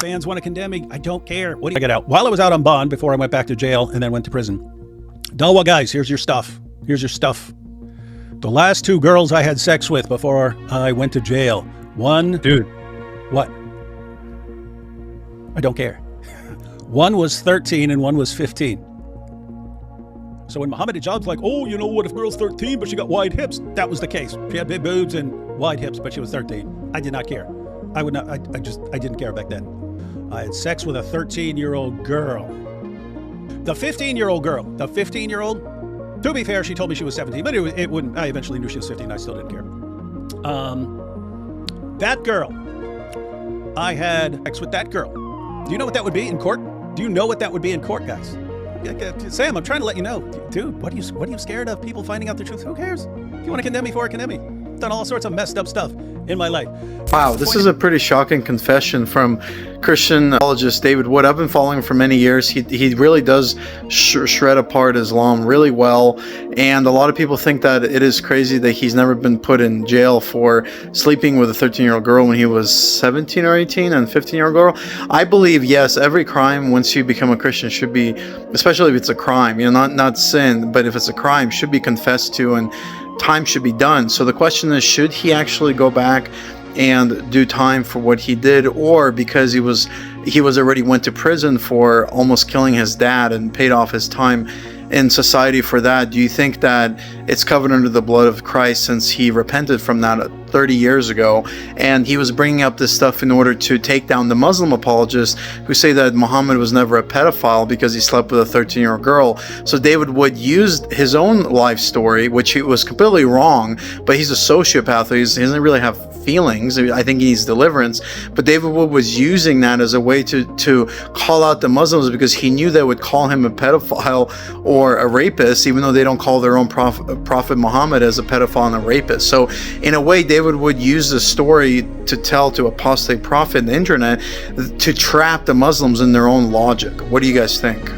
fans want to condemn me. I don't care. What do you get out? While I was out on bond before I went back to jail and then went to prison. Dawa guys, here's your stuff. Here's your stuff. The last 2 girls I had sex with before I went to jail. One. Dude. What? I don't care. One was 13 and one was 15. So when Muhammad Hijab's like, oh, you know what, if girl's 13 but she got wide hips, that was the case. She had big boobs and wide hips, but she was 13. I did not care. I would not, I didn't care back then. I had sex with a 13-year-old girl. The 15-year-old girl, to be fair, she told me she was 17, but it wouldn't, I eventually knew she was 15, I still didn't care. That girl, I had sex with that girl. Do you know what that would be in court? Do you know what that would be in court, guys? Sam, I'm trying to let you know. Dude, what are you scared of? People finding out the truth? Who cares? If you want to condemn me for it, condemn me. I've done all sorts of messed up stuff in my life. Wow, this is a pretty shocking confession from Christian apologist David Wood. I've been following him for many years. He really does shred apart Islam really well, and a lot of people think that it is crazy that he's never been put in jail for sleeping with a 13-year-old girl when he was 17 or 18 and 15-year-old girl. I believe, yes, every crime once you become a Christian should be, especially if it's a crime, not sin, but if it's a crime, should be confessed to and time should be done. So the question is, should he actually go back and do time for what he did, or because he was already went to prison for almost killing his dad and paid off his time in society for that, do you think that it's covered under the blood of Christ since he repented from that 30 years ago? And he was bringing up this stuff in order to take down the Muslim apologists who say that Muhammad was never a pedophile because he slept with a 13-year-old girl. So David Wood used his own life story, which he was completely wrong, but he's a sociopath. He doesn't really have feelings. I think he needs deliverance. But David Wood was using that as a way to call out the Muslims because he knew they would call him a pedophile or a rapist, even though they don't call their own prophet Muhammad as a pedophile and a rapist. So in a way, David Wood used the story to tell to apostate prophet in the internet to trap the Muslims in their own logic. What do you guys think?